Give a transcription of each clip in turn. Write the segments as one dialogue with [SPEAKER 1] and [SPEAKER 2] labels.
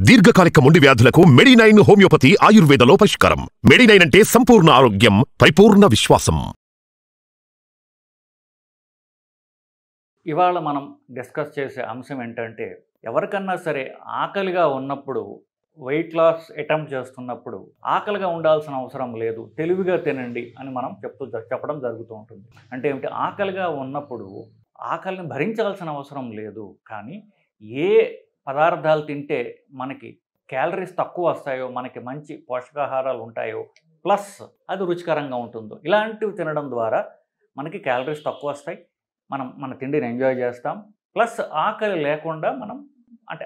[SPEAKER 1] దీర్ఘకాలిక మొండి వ్యాధులకు మెడినైన్ హోమియోపతి ఆయుర్వేదలో పరిష్కారం. మెడినైన్ అంటే సంపూర్ణ ఆరోగ్యం, పరిపూర్ణ విశ్వాసం.
[SPEAKER 2] ఇవాళ మనం డిస్కస్ చేసే అంశం ఏంటంటే, ఎవరికన్నా సరే ఆకలిగా ఉన్నప్పుడు, వెయిట్ లాస్ అటెంప్ట్ చేస్తున్నప్పుడు ఆకలిగా ఉండాల్సిన అవసరం లేదు, తెలివిగా తినండి అని మనం చెప్పడం జరుగుతూ ఉంటుంది. అంటే ఏమిటి? ఆకలిగా ఉన్నప్పుడు ఆకలిని భరించాల్సిన అవసరం లేదు, కానీ ఏ పదార్థాలు తింటే మనకి క్యాలరీస్ తక్కువ వస్తాయో, మనకి మంచి పోషకాహారాలు ఉంటాయో, ప్లస్ అది రుచికరంగా ఉంటుందో, ఇలాంటివి తినడం ద్వారా మనకి క్యాలరీస్ తక్కువ వస్తాయి, మన తిండిని ఎంజాయ్ చేస్తాం, ప్లస్ ఆకలి లేకుండా మనం అంటే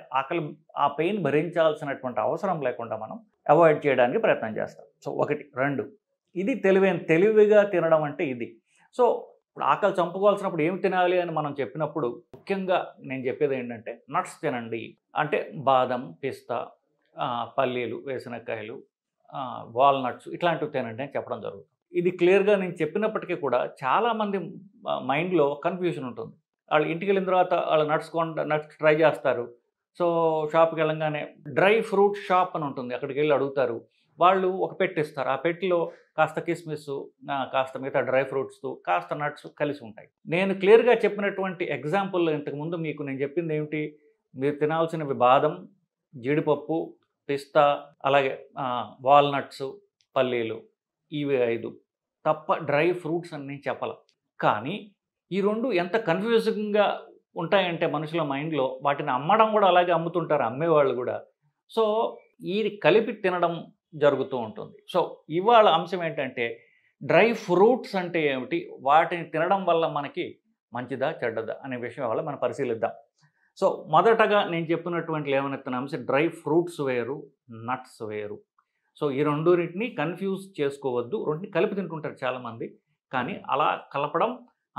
[SPEAKER 2] ఆ పెయిన్ భరించాల్సినటువంటి అవసరం లేకుండా మనం అవాయిడ్ చేయడానికి ప్రయత్నం చేస్తాం. సో 1, 2 ఇది తెలివిగా తినడం అంటే ఇది. సో ఇప్పుడు ఆకలి చంపుకోవాల్సినప్పుడు ఏమి తినాలి అని మనం చెప్పినప్పుడు ముఖ్యంగా నేను చెప్పేది ఏంటంటే, నట్స్ తినండి. అంటే బాదం, పిస్తా, పల్లీలు, వేరుశనగకాయలు, వాల్నట్స్ ఇట్లాంటివి తినండి అని చెప్పడం జరుగుతుంది. ఇది క్లియర్గా నేను చెప్పినప్పటికీ కూడా చాలామంది మైండ్లో కన్ఫ్యూజన్ ఉంటుంది. వాళ్ళు ఇంటికి వెళ్ళిన తర్వాత వాళ్ళు నట్స్ ట్రై చేస్తారు. సో షాప్కి వెళ్ళంగానే డ్రై ఫ్రూట్ షాప్ అని ఉంటుంది, అక్కడికి వెళ్ళి అడుగుతారు. వాళ్ళు ఒక పెట్టి ఇస్తారు. ఆ పెట్టిలో కాస్త కిస్మిస్, కాస్త మిగతా డ్రై ఫ్రూట్స్, కాస్త నట్స్ కలిసి ఉంటాయి. నేను క్లియర్గా చెప్పినటువంటి ఎగ్జాంపుల్ ఇంతకుముందు మీకు నేను చెప్పింది ఏమిటి? మీరు తినాల్సినవి బాదం, జీడిపప్పు, పిస్తా, అలాగే వాల్నట్స్, పల్లీలు, ఇవి 5 తప్ప డ్రై ఫ్రూట్స్ అని నేను చెప్పాల. కానీ ఈ 2 ఎంత కన్ఫ్యూజింగ్గా ఉంటాయంటే మనుషుల మైండ్లో, వాటిని అమ్మడం కూడా అలాగే అమ్ముతుంటారు, అమ్మేవాళ్ళు కూడా. సో ఇది కలిపి తినడం జరుగుతూ ఉంటుంది. సో ఇవాళ అంశం ఏంటంటే, డ్రై ఫ్రూట్స్ అంటే ఏమిటి, వాటిని తినడం వల్ల మనకి మంచిదా చెడ్డదా అనే విషయం వల్ల మనం పరిశీలిద్దాం. సో మొదటగా నేను చెప్పినటువంటి లేవనెత్తిన అంశం డ్రై ఫ్రూట్స్ వేరు, నట్స్ వేరు. సో ఈ రెండింటిని కన్ఫ్యూజ్ చేసుకోవద్దు. రెండింటిని కలిపి తింటుంటారు చాలామంది, కానీ అలా కలపడం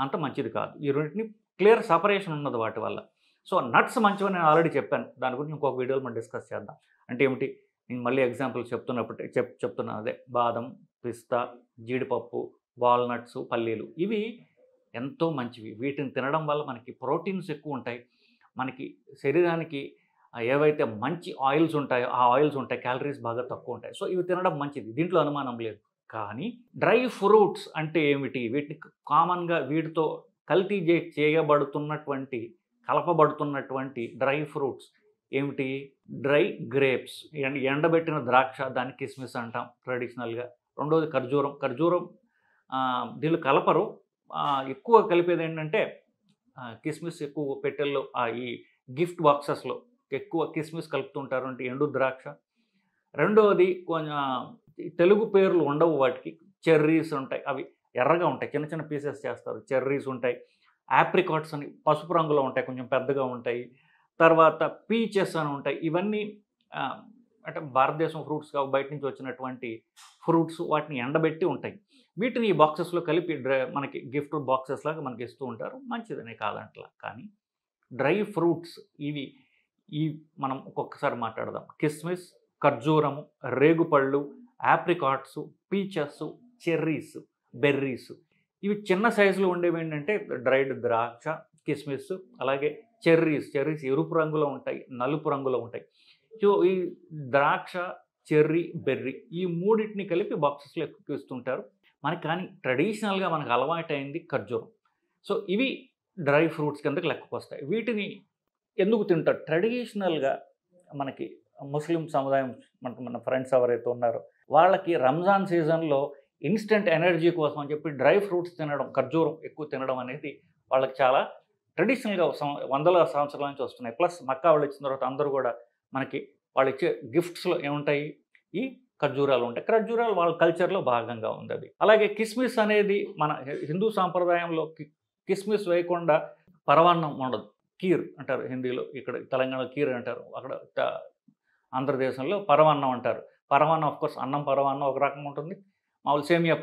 [SPEAKER 2] అంత మంచిది కాదు. ఈ రెండింటిని క్లియర్ సపరేషన్ ఉన్నది వాటి వల్ల. సో నట్స్ మంచివని నేను ఆల్రెడీ చెప్పాను, దాని గురించి ఇంకొక వీడియోలో మనం డిస్కస్ చేద్దాం. అంటే ఏమిటి? నేను మళ్ళీ ఎగ్జాంపుల్ చెప్తున్నాను. అదే బాదం, పిస్తా, జీడిపప్పు, వాల్నట్స్, పల్లీలు ఇవి ఎంతో మంచివి. వీటిని తినడం వల్ల మనకి ప్రోటీన్స్ ఎక్కువ ఉంటాయి. మనకి శరీరానికి ఏవైతే మంచి ఆయిల్స్ ఉంటాయో ఆ ఆయిల్స్ ఉంటాయి, క్యాలరీస్ బాగా తక్కువ ఉంటాయి. సో ఇవి తినడం మంచిది, దీంట్లో అనుమానం లేదు. కానీ డ్రై ఫ్రూట్స్ అంటే ఏమిటి? వీటిని కామన్గా వీటితో కలపబడుతున్నటువంటి డ్రై ఫ్రూట్స్ ఏమిటి? డ్రై గ్రేప్స్, ఎండబెట్టిన ద్రాక్ష, దాన్ని కిస్మిస్ అంటాం ట్రెడిషనల్గా. రెండోది ఖర్జూరం దీనిలో కలపరు. ఎక్కువ కలిపేది ఏంటంటే కిస్మిస్ ఎక్కువ పెట్టెల్లో, ఈ గిఫ్ట్ బాక్సెస్లో ఎక్కువ కిస్మిస్ కలుపుతుంటారు, అంటే ఎండు ద్రాక్ష. రెండవది కొంచెం తెలుగు పేర్లు ఉండవు వాటికి, చెర్రీస్ ఉంటాయి, అవి ఎర్రగా ఉంటాయి, చిన్న చిన్న పీసెస్ చేస్తారు. చెర్రీస్ ఉంటాయి. ఆప్రికాట్స్ అని పసుపు రంగులో ఉంటాయి, కొంచెం పెద్దగా ఉంటాయి. తర్వాత పీచెస్ అని ఉంటాయి. ఇవన్నీ అంటే భారతదేశం ఫ్రూట్స్ కావు, బయట నుంచి వచ్చినటువంటి ఫ్రూట్స్, వాటిని ఎండబెట్టి ఉంటాయి. వీటిని ఈ బాక్సెస్లో కలిపి మనకి గిఫ్ట్ బాక్సెస్ లాగా మనకి ఇస్తూ ఉంటారు, మంచిదనే కాదంటలా. కానీ డ్రై ఫ్రూట్స్ ఈ మనం ఒక్కొక్కసారి మాట్లాడదాం. కిస్మిస్, ఖర్జూరము, రేగుపళ్ళు, ఆప్రికాట్స్, పీచెస్, చెర్రీస్, బెర్రీస్, ఇవి చిన్న సైజులో ఉండేవి ఏంటంటే డ్రైడ్ ద్రాక్ష, కిస్మిస్, అలాగే చెర్రీస్ ఎరుపు రంగులో ఉంటాయి, నలుపు రంగులో ఉంటాయి. సో ఈ ద్రాక్ష, చెర్రీ, బెర్రీ ఈ మూడింటిని కలిపి బాక్సెస్లో ఎక్కువ ఇస్తుంటారు మనకి. కానీ ట్రెడిషనల్గా మనకు అలవాటు అయింది ఖర్జూరం. సో ఇవి డ్రై ఫ్రూట్స్ కిందకి లెక్కకు వస్తాయి. వీటిని ఎందుకు తింటారు? ట్రెడిషనల్గా మనకి ముస్లిం సముదాయం, మన ఫ్రెండ్స్ ఎవరైతే ఉన్నారో వాళ్ళకి రంజాన్ సీజన్లో ఇన్స్టెంట్ ఎనర్జీ కోసం అని చెప్పి డ్రై ఫ్రూట్స్ తినడం, ఖర్జూరం ఎక్కువ తినడం అనేది వాళ్ళకి చాలా ట్రెడిషనల్గా వందల సంవత్సరాల నుంచి వస్తున్నాయి. ప్లస్ మక్కా వాళ్ళు ఇచ్చిన తర్వాత అందరూ కూడా మనకి వాళ్ళు ఇచ్చే గిఫ్ట్స్లో ఏముంటాయి? ఈ ఖర్జూరాలు ఉంటాయి. ఖర్జూరాలు వాళ్ళ కల్చర్లో భాగంగా ఉంది అది. అలాగే కిస్మిస్ అనేది మన హిందూ సాంప్రదాయంలో కిస్మిస్ వేయకుండా పరవాన్నం ఉండదు. కీర్ అంటారు హిందీలో, ఇక్కడ తెలంగాణలో కీర్ అంటారు, అక్కడ ఆంధ్రదేశంలో పరవాన్నం అంటారు. పరవాన్నం ఆఫ్కోర్స్ అన్నం పరవాన్నం ఒక రకం ఉంటుంది, మామూలు సేమియా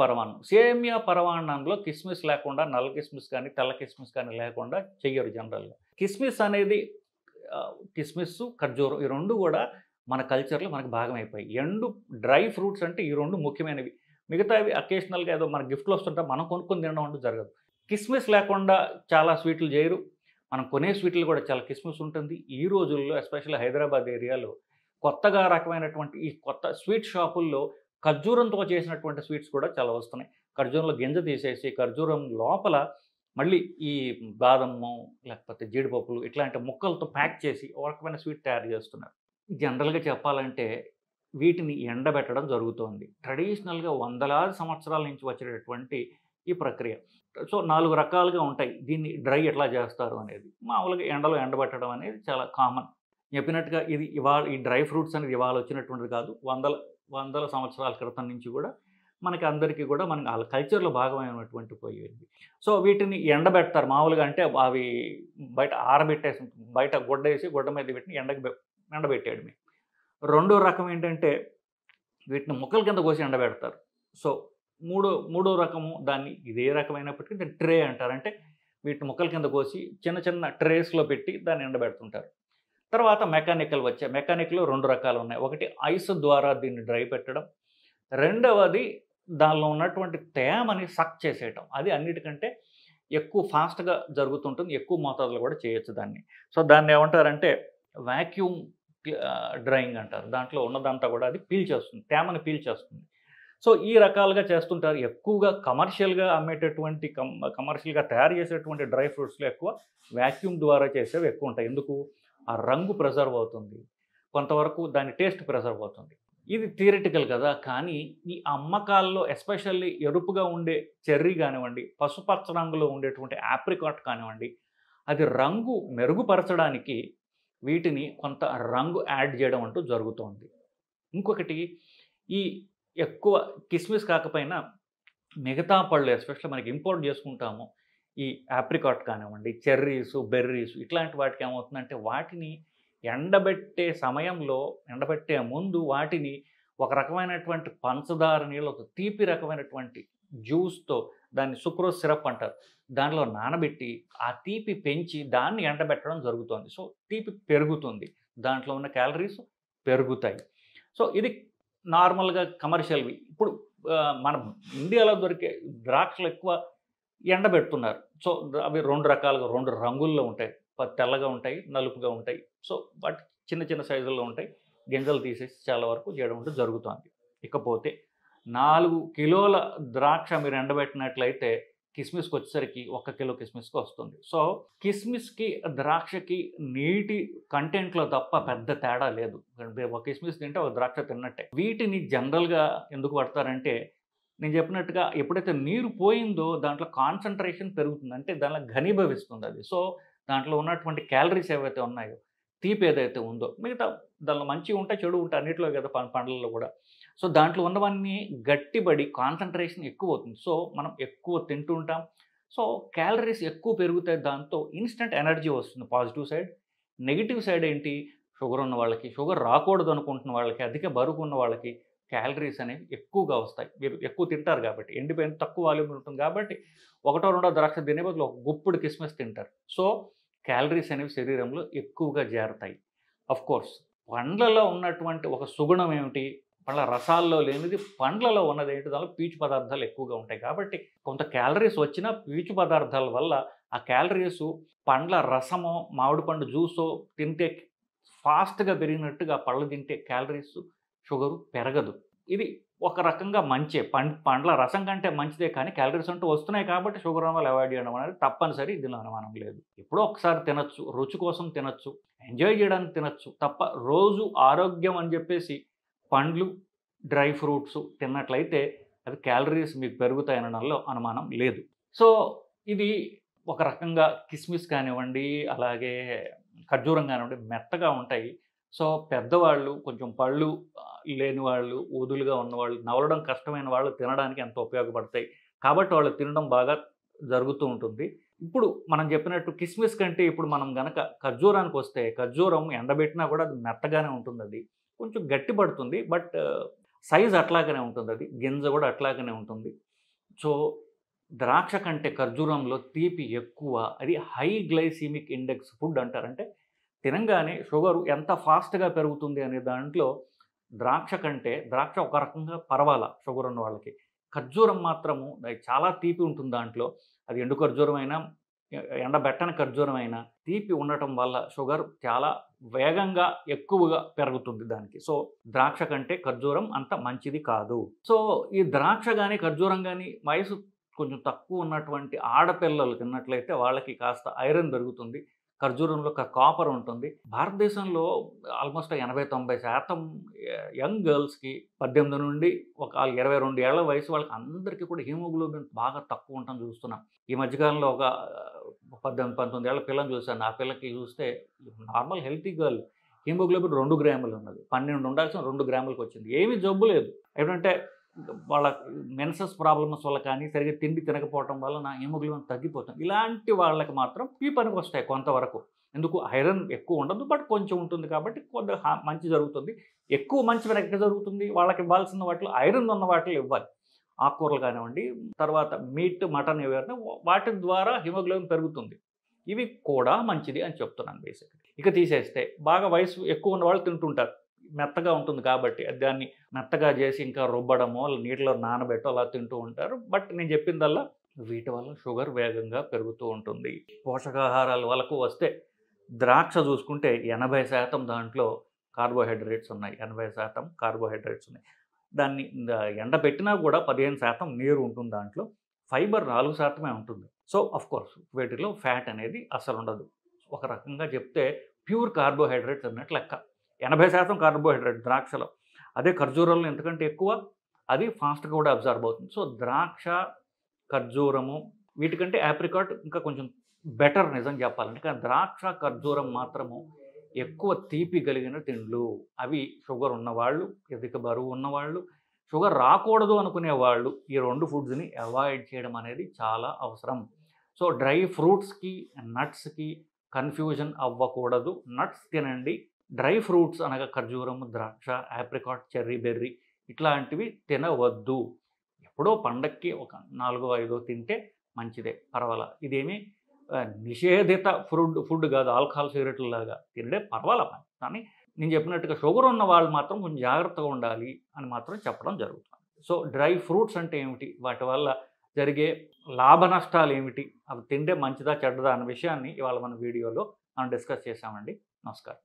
[SPEAKER 2] పరవాన్నంలో కిస్మిస్ లేకుండా, నల్ల కిస్మిస్ కానీ తెల్ల కిస్మిస్ కానీ లేకుండా చెయ్యరు జనరల్గా. కిస్మిస్ అనేది కిస్మిస్, ఖర్జూరం ఈ 2 కూడా మన కల్చర్లో మనకు భాగం అయిపోయాయి. డ్రై ఫ్రూట్స్ అంటే ఈ 2 ముఖ్యమైనవి. మిగతావి అకేషనల్గా ఏదో మన గిఫ్ట్లు వస్తుంటే మనం కొనుక్కొని తినడం అంటూ జరగదు. కిస్మిస్ లేకుండా చాలా స్వీట్లు చేయరు. మనం కొనే స్వీట్లు కూడా చాలా కిస్మిస్ ఉంటుంది. ఈ రోజుల్లో ఎస్పెషల్లీ హైదరాబాద్ ఏరియాలో కొత్తగా రకమైనటువంటి ఈ కొత్త స్వీట్ షాపుల్లో ఖర్జూరంతో చేసినటువంటి స్వీట్స్ కూడా చాలా వస్తున్నాయి. ఖర్జూరంలో గింజ తీసేసి ఖర్జూరం లోపల మళ్ళీ ఈ బాదము లేకపోతే జీడిపప్పులు ఇట్లాంటి ముక్కలతో ప్యాక్ చేసి ఒక రకమైన స్వీట్ తయారు చేస్తున్నారు. జనరల్‌గా చెప్పాలంటే వీటిని ఎండబెట్టడం జరుగుతోంది. ట్రెడిషనల్‌గా వందలాది సంవత్సరాల నుంచి వచ్చేటటువంటి ఈ ప్రక్రియ. సో 4 రకాలుగా ఉంటాయి. దీన్ని డ్రై ఎట్లా చేస్తారు అనేది. మామూలుగా ఎండలో ఎండబెట్టడం అనేది చాలా కామన్. చెప్పినట్టుగా ఇది ఇవాళ ఈ డ్రై ఫ్రూట్స్ అనేది ఇవాళ వచ్చినటువంటిది కాదు. వందల వందల సంవత్సరాల క్రితం నుంచి కూడా మనకి అందరికీ కూడా మనకి ఆళ్ళ కల్చర్‌లో భాగమైనటువంటి పోయింది. సో వీటిని ఎండబెడతారు. మామూలుగా అంటే అవి బయట ఆరబెట్టేసి బయట గుడ్డేసి గుడ్డ మీద వీటిని ఎండబెట్టేయడమే. రెండో రకం ఏంటంటే వీటిని ముక్కల కింద కోసి ఎండబెడతారు. సో మూడో రకము దాన్ని ఇదే రకమైనప్పటికీ దాన్ని ట్రే అంటారు. అంటే వీటిని ముక్కల కింద కోసి చిన్న చిన్న ట్రేస్‌లో పెట్టి దాన్ని ఎండబెడుతుంటారు. తర్వాత మెకానికల్ వచ్చాయి. మెకానిక్‌లో 2 రకాలు ఉన్నాయి. ఒకటి ఐస్ ద్వారా దీన్ని డ్రై పెట్టడం. రెండవది దానిలో ఉన్నటువంటి తేమని సక్ చేసేయటం. అది అన్నిటికంటే ఎక్కువ ఫాస్ట్‌గా జరుగుతుంటుంది. ఎక్కువ మోతాదులో కూడా చేయొచ్చు దాన్ని. సో దాన్ని ఏమంటారంటే వాక్యూమ్ డ్రైయింగ్ అంటారు. దాంట్లో ఉన్నదంతా కూడా అది పీల్చేస్తుంది. తేమని పీల్చేస్తుంది. సో ఈ రకాలుగా చేస్తుంటారు. ఎక్కువగా కమర్షియల్‌గా అమ్మేటటువంటి కమర్షియల్‌గా తయారు చేసేటువంటి డ్రై ఫ్రూట్స్‌లో ఎక్కువ వాక్యూమ్ ద్వారా చేసేవి ఎక్కువ ఉంటాయి. ఎందుకు? ఆ రంగు ప్రిజర్వ్ అవుతుంది. కొంతవరకు దాని టేస్ట్ ప్రిజర్వ్ అవుతుంది. ఇది థియరిటికల్ కదా! కానీ ఈ అమ్మకాల్లో ఎస్పెషల్లీ ఎరుపుగా ఉండే చెర్రీ కానివ్వండి, పసుపచ్చ రంగులో ఉండేటువంటి ఆప్రికాట్ కానివ్వండి, అది రంగు మెరుగుపరచడానికి వీటిని కొంత రంగు యాడ్ చేయడం అంటూ జరుగుతోంది. ఇంకొకటి ఈ ఎక్కువ కిస్మిస్ కాకపోయినా మిగతా పళ్ళు ఎస్పెషల్లీ మనకి ఇంపోర్ట్ చేసుకుంటాము. ఈ ఆప్రికాట్ కానివ్వండి, చెర్రీసు, బెర్రీసు ఇట్లాంటి వాటికి ఏమవుతుందంటే వాటిని ఎండబెట్టే ముందు వాటిని ఒక రకమైనటువంటి పంచదార నీళ్ళు, ఒక తీపి రకమైనటువంటి జ్యూస్‌తో దాన్ని సుక్రోజ్ సిరప్ అంటారు. దాంట్లో నానబెట్టి ఆ తీపి పెంచి దాన్ని ఎండబెట్టడం జరుగుతోంది. సో తీపి పెరుగుతుంది. దాంట్లో ఉన్న క్యాలరీస్ పెరుగుతాయి. సో ఇది నార్మల్‌గా కమర్షియల్‌వి. ఇప్పుడు మన ఇండియాలో దొరికే ద్రాక్షలు ఎక్కువ ఎండబెడుతున్నారు. సో అవి 2 రకాలుగా 2 రంగుల్లో ఉంటాయి. తెల్లగా ఉంటాయి, నలుపుగా ఉంటాయి. సో వాటి చిన్న చిన్న సైజుల్లో ఉంటాయి. గింజలు తీసేసి చాలా వరకు చేయడం అంటూ జరుగుతోంది. ఇకపోతే 4 కిలోల ద్రాక్ష మీరు ఎండబెట్టినట్లయితే కిస్మిస్‌కొచ్చేసరికి 1 కిలో కిస్మిస్‌కి వస్తుంది. సో కిస్మిస్‌కి, ద్రాక్షకి నీటి కంటెంట్‌లో తప్ప పెద్ద తేడా లేదు. ఒక కిస్మిస్ తింటే ఒక ద్రాక్ష తిన్నట్టే. వీటిని జనరల్‌గా ఎందుకు వాడతారంటే నేను చెప్పినట్టుగా ఎప్పుడైతే నీరు పోయిందో దాంట్లో కాన్సంట్రేషన్ పెరుగుతుంది. అంటే దానిలో ఘనీభవిస్తుంది అది. సో దాంట్లో ఉన్నటువంటి క్యాలరీస్ ఏవైతే ఉన్నాయో, తీపి ఏదైతే ఉందో మిగతా దానిలో మంచివి ఉంటాయి, చెడు ఉంటాయి అన్నిట్లో కదా పండ్లలో కూడా. సో దాంట్లో ఉన్నవన్నీ గట్టిబడి కాన్సంట్రేషన్ ఎక్కువ అవుతుంది. సో మనం ఎక్కువ తింటూ ఉంటాం. సో క్యాలరీస్ ఎక్కువ పెరుగుతాయి. దాంతో ఇన్‌స్టంట్ ఎనర్జీ వస్తుంది పాజిటివ్ సైడ్. నెగెటివ్ సైడ్ ఏంటి? షుగర్ ఉన్న వాళ్ళకి, షుగర్ రాకూడదు అనుకుంటున్న వాళ్ళకి, అధిక బరువు ఉన్న వాళ్ళకి క్యాలరీస్ అనేవి ఎక్కువగా వస్తాయి. మీరు ఎక్కువ తింటారు కాబట్టి. ఎండిపోయిన తక్కువ వాల్యూమ్ ఉంటుంది కాబట్టి ఒకటో రెండో ద్రాక్ష తినే బదులు ఒక గుప్పుడు కిస్మిస్ తింటారు. సో క్యాలరీస్ అనేవి శరీరంలో ఎక్కువగా చేరతాయి. ఆఫ్‌కోర్స్ పండ్లలో ఉన్నటువంటి ఒక సుగుణం ఏమిటి? పండ్ల రసాల్లో లేనిది పండ్లలో ఉన్నదేంటి? దానిలో పీచు పదార్థాలు ఎక్కువగా ఉంటాయి. కాబట్టి కొంత క్యాలరీస్ వచ్చినా పీచు పదార్థాల వల్ల ఆ క్యాలరీసు పండ్ల రసమో, మామిడి పండు జ్యూసో తింటే ఫాస్ట్‌గా పెరిగినట్టుగా పళ్ళు తింటే క్యాలరీస్, షుగరు పెరగదు. ఇది ఒక రకంగా మంచే. పండ్ల రసం కంటే మంచిదే కానీ క్యాలరీస్ అంటూ వస్తున్నాయి కాబట్టి షుగర్ ఉన్న వాళ్ళు అవాయిడ్ చేయడం అనేది తప్పనిసరి. దీనిలో అనుమానం లేదు. ఎప్పుడో ఒకసారి తినొచ్చు, రుచి కోసం తినొచ్చు, ఎంజాయ్ చేయడానికి తినొచ్చు తప్ప రోజు ఆరోగ్యం అని చెప్పేసి పండ్లు, డ్రై ఫ్రూట్స్ తిన్నట్లయితే అవి క్యాలరీస్ మీకు పెరుగుతాయనడంలో అనుమానం లేదు. సో ఇది ఒక రకంగా కిస్మిస్ కానివ్వండి, అలాగే ఖర్జూరం కానివ్వండి మెత్తగా ఉంటాయి. సో పెద్దవాళ్ళు, కొంచెం పళ్ళు లేని వాళ్ళు, వదులుగా ఉన్నవాళ్ళు, నవలడం కష్టమైన వాళ్ళు తినడానికి ఎంతో ఉపయోగపడతాయి. కాబట్టి వాళ్ళు తినడం బాగా జరుగుతూ ఉంటుంది. ఇప్పుడు మనం చెప్పినట్టు కిస్మిస్ కంటే ఇప్పుడు మనం గనక ఖర్జూరానికొస్తే, ఖర్జూరం ఎండబెట్టినా కూడా అది మెత్తగానే ఉంటుందది. కొంచెం గట్టి పడుతుంది. బట్ సైజ్ అట్లాగనే ఉంటుందది. గింజ కూడా అట్లాగనే ఉంటుంది. సో ద్రాక్ష కంటే ఖర్జూరంలో తీపి ఎక్కువ. అది హై గ్లైసెమిక్ ఇండెక్స్ ఫుడ్ అంటారు. అంటే తినంగానే షుగరు ఎంత ఫాస్ట్‌గా పెరుగుతుంది అనే దాంట్లో ద్రాక్ష ఒక రకంగా పర్వాలా షుగర్ ఉన్న వాళ్ళకి. ఖర్జూరం మాత్రము చాలా తీపి ఉంటుంది దాంట్లో. అది ఎండు ఖర్జూరం అయినా, ఎండబెట్టని ఖర్జూరం అయినా తీపి ఉండటం వల్ల షుగర్ చాలా వేగంగా ఎక్కువగా పెరుగుతుంది దానికి. సో ద్రాక్ష కంటే ఖర్జూరం అంత మంచిది కాదు. సో ఈ ద్రాక్ష కానీ ఖర్జూరం కానీ వయసు కొంచెం తక్కువ ఉన్నటువంటి ఆడపిల్లలు తిన్నట్లయితే వాళ్ళకి కాస్త ఐరన్ పెరుగుతుంది. ఖర్జూరంలో కాపర్ ఉంటుంది. భారతదేశంలో ఆల్మోస్ట్ 80-90% యంగ్ గర్ల్స్కి 18 నుండి ఒక 22 ఏళ్ల వయసు వాళ్ళకి అందరికీ కూడా హిమోగ్లోబిన్ బాగా తక్కువ ఉండటం చూస్తున్నాం. ఈ మధ్యకాలంలో ఒక 18-19 ఏళ్ల పిల్లని చూశాను. ఆ పిల్లకి చూస్తే నార్మల్ హెల్తీ గర్ల్ హిమోగ్లోబిన్ 2 గ్రాములు ఉన్నది. 12 ఉండాల్సిన 2 గ్రాములకు వచ్చింది. ఏమీ జబ్బు లేదు. ఏంటంటే వాళ్ళ మెన్సెస్ ప్రాబ్లమ్స్ వల్ల కానీ సరిగ్గా తిండి తినకపోవటం వల్ల నా హిమోగ్లోబిన్ తగ్గిపోతుంది. ఇలాంటి వాళ్ళకి మాత్రం ఈ పనికి వస్తాయి కొంతవరకు. ఎందుకు ఐరన్ ఎక్కువ ఉండదు, బట్ కొంచెం ఉంటుంది కాబట్టి కొద్దిగా మంచి జరుగుతుంది. ఎక్కువ మంచి మనకి ఎక్కడ జరుగుతుంది, వాళ్ళకి ఇవ్వాల్సిన వాటిలో ఐరన్ ఉన్న వాటిలో ఇవ్వాలి. ఆకుకూరలు కానివ్వండి, తర్వాత మీట్, మటన్ ఏవైనా వాటి ద్వారా హిమోగ్లోబిన్ పెరుగుతుంది. ఇవి కూడా మంచిది అని చెప్తున్నాను బేసిక్గా. ఇక తీసేస్తే బాగా వయసు ఎక్కువ ఉన్న వాళ్ళు తింటుంటారు. మెత్తగా ఉంటుంది కాబట్టి దాన్ని మెత్తగా చేసి ఇంకా రుబ్బడమో నీటిలో నానబెట్టో అలా తింటూ ఉంటారు. బట్ నేను చెప్పిందల్లా వీటి వల్ల షుగర్ వేగంగా పెరుగుతూ ఉంటుంది. పోషకాహారాల వరకు వస్తే ద్రాక్ష చూసుకుంటే 80% దాంట్లో కార్బోహైడ్రేట్స్ ఉన్నాయి. 80% కార్బోహైడ్రేట్స్ ఉన్నాయి. దాన్ని ఎండబెట్టినా కూడా 15% నీరు ఉంటుంది దాంట్లో. ఫైబర్ 4% ఉంటుంది. సో అఫ్కోర్స్ వీటిలో ఫ్యాట్ అనేది అసలు ఉండదు. ఒక రకంగా చెప్తే ప్యూర్ కార్బోహైడ్రేట్స్ అన్నట్టు లెక్క. 80% కార్బోహైడ్రేట్ ద్రాక్షలో. అదే ఖర్జూరంలో ఎంతకంటే ఎక్కువ, అది ఫాస్ట్గా కూడా అబ్జర్వ్ అవుతుంది. సో ద్రాక్ష, ఖర్జూరము వీటికంటే ఆప్రికాట్ ఇంకా కొంచెం బెటర్ నిజం చెప్పాలంటే. కానీ ద్రాక్ష, ఖర్జూరం మాత్రము ఎక్కువ తీపి కలిగిన తిండ్లు. అవి షుగర్ ఉన్నవాళ్ళు, అధిక బరువు ఉన్నవాళ్ళు, షుగర్ రాకూడదు అనుకునే వాళ్ళు ఈ 2 ఫుడ్స్ని అవాయిడ్ చేయడం అనేది చాలా అవసరం. సో డ్రై ఫ్రూట్స్కి, నట్స్కి కన్ఫ్యూజన్ అవ్వకూడదు. నట్స్ తినండి. డ్రై ఫ్రూట్స్ అనగా ఖర్జూరం, ద్రాక్ష, ఆప్రికాట్, చెర్రీ బెర్రీ ఇట్లాంటివి తినవద్దు. ఎప్పుడో పండక్కి ఒక 4-5 తింటే మంచిదే, పర్వాలా. ఇదేమీ నిషేధిత ఫుడ్ కాదు. ఆల్కహాల్, సిగరెట్ల లాగా తింటే పర్వాలా. కానీ నేను చెప్పినట్టుగా షుగర్ ఉన్న వాళ్ళు మాత్రం కొంచెం జాగ్రత్తగా ఉండాలి అని మాత్రం చెప్పడం జరుగుతుంది. సో డ్రై ఫ్రూట్స్ అంటే ఏమిటి, వాటి వల్ల జరిగే లాభ నష్టాలు ఏమిటి, అవి తింటే మంచిదా చెడ్డదా అన్న విషయాన్ని ఇవాళ మన వీడియోలో మనం డిస్కస్ చేసామండి. నమస్కారం.